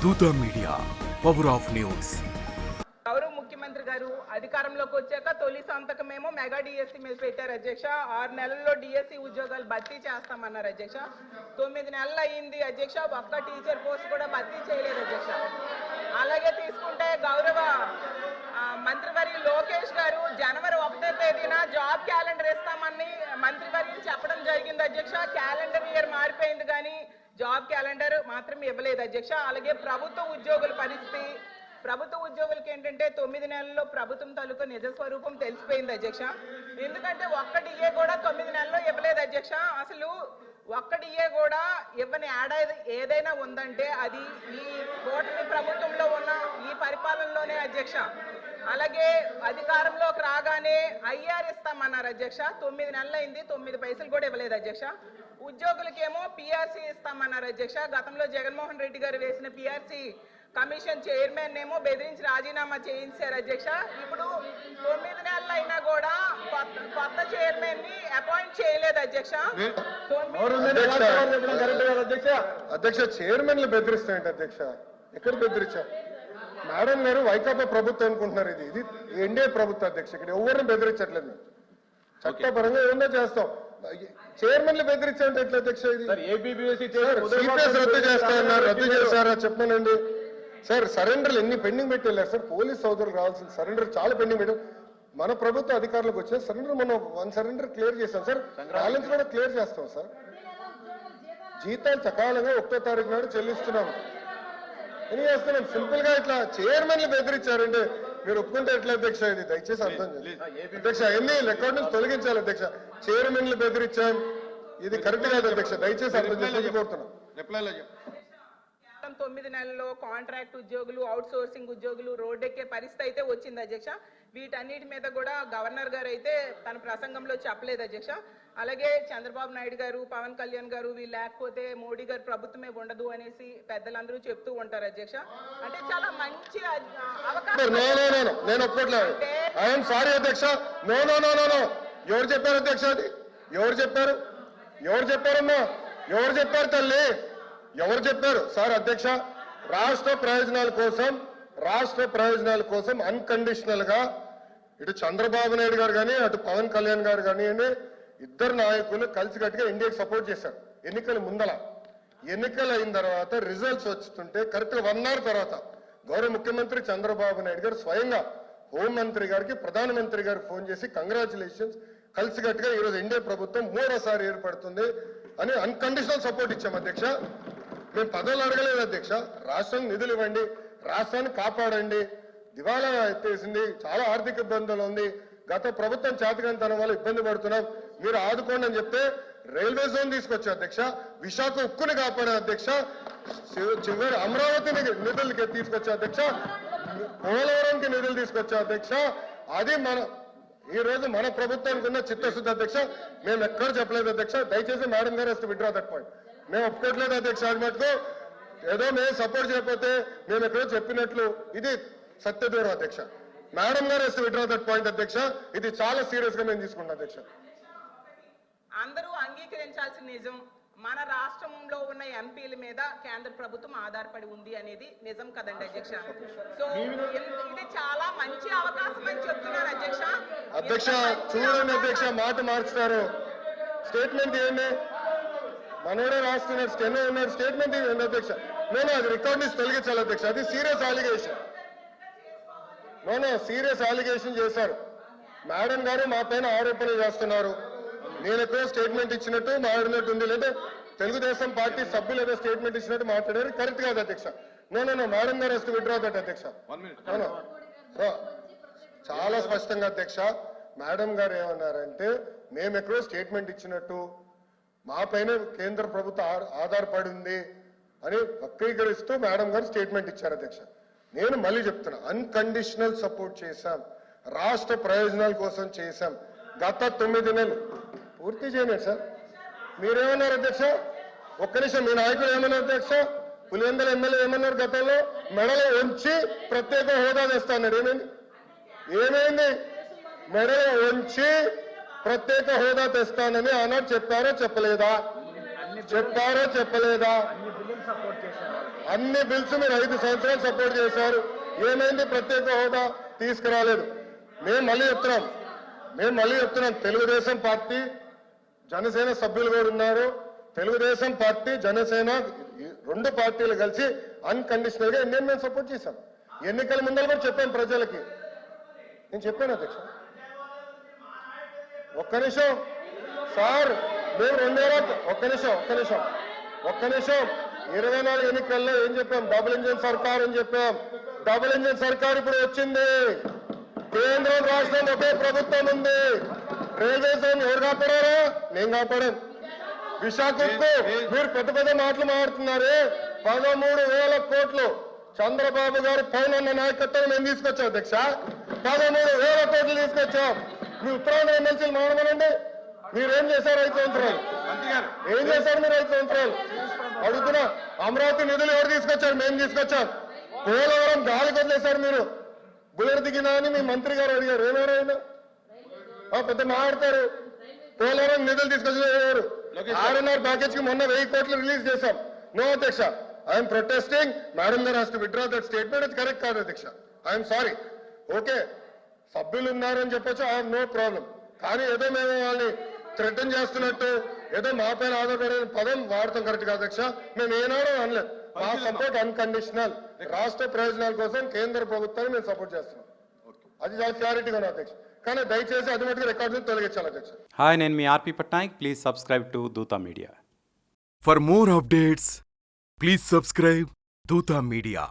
దూత media, power of news. గౌరవ ముఖ్యమంత్రి గారు అధికారంలోకి వచ్చాక తొలి సంతకమేమో మెగా డిఎస్సి మీద పెట్టారు అధ్యక్ష. 6 నెలల్లో డిఎస్సి ఉద్యోగాలు భర్తీ చేస్తామన్నారు అధ్యక్ష. 9 నెలలు అయ్యింది అధ్యక్ష, ఒక్క టీచర్ పోస్ట్ కూడా భర్తీ చేయలేదు అధ్యక్ష. అలాగే తీసుకుంటే గౌరవ మంత్రివర్యులు లోకేష్ గారు జనవరి 1వ తేదీన జాబ్ క్యాలెండర్ ఇస్తామని మంత్రివర్యులు చెప్పడం జరిగింది అధ్యక్ష. క్యాలెండర్ ఇయర్ మారిపోయింది కానీ జాబ్ క్యాలెండర్ మాత్రం ఇవ్వలేదు అధ్యక్ష. అలాగే ప్రభుత్వ ఉద్యోగుల పరిస్థితి, ప్రభుత్వ ఉద్యోగులకి ఏంటంటే 9 నెలల్లో ప్రభుత్వం తాలూకా నిజ స్వరూపం తెలిసిపోయింది అధ్యక్ష. ఎందుకంటే ఒక్క డిఏ కూడా 9 నెలల్లో ఇవ్వలేదు అధ్యక్ష. అసలు ఒక్క డిఏ కూడా ఇవ్వని ఏడాది ఏదైనా ఉందంటే అది ఈ కూటమి ప్రభుత్వంలో ఉన్న ఈ పరిపాలనలోనే అధ్యక్ష. అలాగే అధికారంలోకి రాగానే ఐఆర్ ఇస్తామన్నారు అధ్యక్ష. 9 నెలలు అయింది, 9 పైసలు కూడా ఇవ్వలేదు అధ్యక్ష. ఉద్యోగులకేమో పిఆర్సీ ఇస్తామన్నారు అధ్యక్ష. గతంలో జగన్మోహన్ రెడ్డి గారు వేసిన పిఆర్సీ కమిషన్ చైర్మన్ ఏమో బెదిరించి రాజీనామా చేయించారు అధ్యక్ష. ఇప్పుడు 9 నెలలు అయినా కూడా కొత్త చైర్మన్ ని అపాయింట్ చేయలేదు అధ్యక్ష. అధ్యక్ష చైర్మన్లు బెదిరిస్తాయంట అధ్యక్ష. ఎక్కడ బెదిరించా? మేడం గారు వైకాపా ప్రభుత్వం అనుకుంటున్నారు. ఇది ఎన్డీఏ ప్రభుత్వం అధ్యక్ష. ఇక్కడ ఎవరిని బెదిరించట్లేదు. చట్టపరంగా ఏమన్నా చేస్తాం. చైర్మన్లు బెదిరించాలంటే ఎట్లా అధ్యక్ష? ఇది సిపిఎస్ రద్దు చేస్తారన్నారు, రద్దు చేశారా చెప్పనండి సార్. సరెండర్లు ఎన్ని పెండింగ్ పెట్టి వెళ్ళారు సార్. పోలీస్ సోదరులు రావాల్సిన సరెండర్ చాలా పెండింగ్ పెట్టారు. మన ప్రభుత్వ అధికారులకు వచ్చిన సరెండర్ మనం 1 సరెండర్ క్లియర్ చేస్తాం సార్. బ్యాలెన్స్ కూడా క్లియర్ చేస్తాం సార్. జీతాలు సకాలంగా 1వ తారీఖు నాడు చెల్లిస్తున్నాము. ఏం చేస్తున్నాం? సింపుల్ గా ఇట్లా చైర్మన్లు బెదిరించారంటే మీరు ఒప్పుకుంటే ఎట్లా అధ్యక్ష? ఇది దయచేసి అర్థం చేయండి అధ్యక్ష. ఎన్ని రికార్డు నుంచి తొలగించాలి అధ్యక్ష. చైర్మన్లు బెదిరించాం, ఇది కరెక్ట్ కాదు అధ్యక్ష. దయచేసి అర్థం చేసి కోరుతున్నాం. 9 నెలల్లో కాంట్రాక్ట్ ఉద్యోగులు, అవుట్ సోర్సింగ్ ఉద్యోగులు రోడ్డెక్కే పరిస్థితి అయితే వచ్చింది అధ్యక్ష. వీటన్నిటి మీద కూడా గవర్నర్ గారు అయితే తన ప్రసంగంలో చెప్పలేదు అధ్యక్ష. అలాగే చంద్రబాబు నాయుడు గారు, పవన్ కళ్యాణ్ గారు వీళ్ళు లేకపోతే మోడీ గారు ప్రభుత్వమే ఉండదు అనేసి పెద్దలందరూ చెప్తూ ఉంటారు అధ్యక్ష. అంటే చాలా మంచి అవకాశం. నేను ఒప్పుకోవట్లేదు. ఐఎమ్ సారీ అధ్యక్ష. No no no no no. ఎవరు చెప్పారు అధ్యక్ష? అది ఎవరు చెప్పారు? ఎవరు చెప్పారమ్మా? ఎవరు చెప్పారు తల్లి? ఎవరు చెప్పారు సార్? అధ్యక్ష, రాష్ట్ర ప్రయోజనాల కోసం అన్కండిషనల్ గా ఇటు చంద్రబాబు నాయుడు గారు కానీ అటు పవన్ కళ్యాణ్ గారు కానివ్వండి, ఇద్దరు నాయకులు కలిసికట్టుగా ఇండియాకి సపోర్ట్ చేశారు. ఎన్నికల ముందల, ఎన్నికలు అయిన తర్వాత రిజల్ట్స్ వస్తుంటే కరెక్ట్ గా 1 అవర్ తర్వాత గౌరవ ముఖ్యమంత్రి చంద్రబాబు నాయుడు గారు స్వయంగా హోంమంత్రి గారికి, ప్రధానమంత్రి గారికి ఫోన్ చేసి కంగ్రాచులేషన్స్, కలిసికట్టుగా ఈరోజు ఎన్డీఏ ప్రభుత్వం 3వసారి ఏర్పడుతుంది అని అన్కండిషనల్ సపోర్ట్ ఇచ్చాం అధ్యక్ష. మేము పదవులు అడగలేదు అధ్యక్ష. రాష్ట్రానికి నిధులు ఇవ్వండి, రాష్ట్రాన్ని కాపాడండి, దివాలా ఎత్తేసింది, చాలా ఆర్థిక ఇబ్బందులు ఉంది, గత ప్రభుత్వం చేతకంతనం వల్ల ఇబ్బంది పడుతున్నాం, మీరు ఆదుకోండి అని చెప్తే రైల్వే జోన్ తీసుకొచ్చా అధ్యక్ష. విశాఖ ఉక్కుని కాపాడే అధ్యక్ష. చివరి అమరావతిని నిధులకి తీసుకొచ్చా అధ్యక్ష. పోలవరంకి నిధులు తీసుకొచ్చా అధ్యక్ష. అది ఈ రోజు మన ప్రభుత్వానికి ఉన్న చిత్తశుద్ధి అధ్యక్ష. మేము ఎక్కడ చెప్పలేదు అధ్యక్ష. దయచేసి మేడం గారు వస్తే విత్డ్రా దట్ పాయింట్. మేము ఒప్పుకోవట్లేదు అధ్యక్ష. అది మటుకు ఏదో మేము సపోర్ట్ చేయకపోతే మేము ఎక్కడో చెప్పినట్లు ఇది సత్యదూరం అధ్యక్ష. మేడం గారు వస్తే విత్డ్రా దట్ పాయింట్ అధ్యక్ష. ఇది చాలా సీరియస్ గా మేము తీసుకుంటాం అధ్యక్ష. అందరూ అంగీకరించాల్సిన నిజం, మన రాష్ట్రంలో ఉన్న ఎంపీల మీద కేంద్ర ప్రభుత్వం ఆధారపడి ఉంది అనేది నిజం కదండి అధ్యక్ష. సో ఇది చాలా మంచి అవకాశం అని చెప్తున్నారు అధ్యక్ష. అధ్యక్ష చూడండి అధ్యక్ష, మాట మార్చుతారు. స్టేట్మెంట్ ఏంటి? మనోడే రాస్తున్నారు, స్టెనో ఉన్నారు, స్టేట్మెంట్ ఏంటి అధ్యక్ష? నేను అది రికార్డ్ నుంచి తొలగించాలి అధ్యక్ష. అది సీరియస్ అలిగేషన్. సీరియస్ అలిగేషన్ చేశారు మేడం గారు. మా పైన ఆరోపణలు చేస్తున్నారు. నేను ఎక్కడో స్టేట్మెంట్ ఇచ్చినట్టు మాట్లాడినట్టు ఉంది, లేదా తెలుగుదేశం పార్టీ సభ్యులు ఏదో స్టేట్మెంట్ ఇచ్చినట్టు మాట్లాడారు. కరెక్ట్ కాదు అధ్యక్ష. నో మేడం గారు వస్తే విత్డ్రా దట్ అధ్యక్ష. చాలా స్పష్టంగా అధ్యక్ష మేడం గారు ఏమన్నారంటే మేము ఎక్కడో స్టేట్మెంట్ ఇచ్చినట్టు, మా పైన కేంద్ర ప్రభుత్వం ఆధారపడి ఉంది అని వక్రీకరిస్తూ మేడం గారు స్టేట్మెంట్ ఇచ్చారు అధ్యక్ష. నేను మళ్ళీ చెప్తున్నా, అన్కండిషనల్ సపోర్ట్ చేశాం, రాష్ట్ర ప్రయోజనాల కోసం చేశాం. గత 9 నెలలు పూర్తి చేయలేదు సార్. మీరేమన్నారు అధ్యక్ష? ఒక్క నిమిషం. మీ నాయకులు ఏమన్నారు అధ్యక్ష? పులివెందుల ఎమ్మెల్యే ఏమన్నారు? గతంలో మెడలో ఉంచి ప్రత్యేక హోదా తెస్తాన్నారు. ఏమైంది? మెడలో ఉంచి ప్రత్యేక హోదా తెస్తానని ఆనాడు చెప్పారో చెప్పలేదా? అన్ని బిల్స్ మీరు 5 సంవత్సరాలు సపోర్ట్ చేశారు. ఏమైంది? ప్రత్యేక హోదా తీసుకురాలేదు. మేము మళ్ళీ చెప్తున్నాం తెలుగుదేశం పార్టీ జనసేన సభ్యులు కూడా ఉన్నారు. తెలుగుదేశం పార్టీ జనసేన 2 పార్టీలు కలిసి అన్కండిషనల్ గా ఇండియన్ మేము సపోర్ట్ చేశాం. ఎన్నికల ముందర కూడా చెప్పాను ప్రజలకి. నేను చెప్పాను అధ్యక్ష. ఒక్క నిమిషం సార్, మేము 24 ఎన్నికల్లో ఏం చెప్పాం? డబుల్ ఇంజిన్ సర్కార్ అని చెప్పాం. డబుల్ ఇంజిన్ సర్కార్ ఇప్పుడు వచ్చింది. కేంద్రం రాష్ట్రం ఒకే ప్రభుత్వం ఉంది. రైల్వే జోన్ ఎవరు కాపాడారా? నేను కాపాడాను. విశాఖకు మీరు పెద్ద పెద్ద మాటలు మాట్లాడుతున్నారే. 13,000 కోట్లు చంద్రబాబు గారు పైన ఉన్న నాయకత్వం మేము తీసుకొచ్చాం అధ్యక్ష. 13,000 కోట్లు తీసుకొచ్చాం. మీ ఉత్తరాంధ్ర ఎమ్మెల్సీలు మాట్లాడమనండి. మీరేం చేశారు 5 సంవత్సరాలు? ఏం చేశారు మీరు 5 సంవత్సరాలు? అడుగుతున్నా. అమరావతి నిధులు ఎవరు తీసుకొచ్చారు? మేము తీసుకొచ్చాం. పోలవరం గాలి వదిలేశారు మీరు. బుల్లెట్ దిగినా అని మీ మంత్రి గారు అడిగారు. ఏమేరైనా పెద్ద మాట్లాడతారు. పోలవరం నిధులు తీసుకొచ్చారు. 6.5 ప్యాకేజ్ కి మొన్న 1000 కోట్లు రిలీజ్ చేశాం. నో అధ్యక్ష, ఐఎమ్ ప్రొటెస్టింగ్. మేడం గారు has to withdraw that statement. అది కరెక్ట్ కాదు అధ్యక్ష. I'm sorry. ఓకే, సభ్యులు ఉన్నారని చెప్పొచ్చు, ఐ హావ్ నో ప్రాబ్లం. కానీ ఏదో మేము వాళ్ళని థ్రెటన్ చేస్తున్నట్టు ఏదో మా పైన ఆధారపడే పదం వాడతాం కరెక్ట్ కాదు అధ్యక్ష. మేము ఏనాడో అనలేదు. మా సపోర్ట్ అన్కండిషనల్. రాష్ట్ర ప్రయోజనాల కోసం కేంద్ర ప్రభుత్వాన్ని మేము సపోర్ట్ చేస్తున్నాం. అది చాలా క్లారిటీగా ఉంది అధ్యక్ష. కానీ దయచేసి అది మటుకు రికార్డు తొలగించాలి అధ్యక్ష. హాయ్, నేను మీ RP Patnaik. Please subscribe to Dhoota media. For more updates, please subscribe Dutta Media.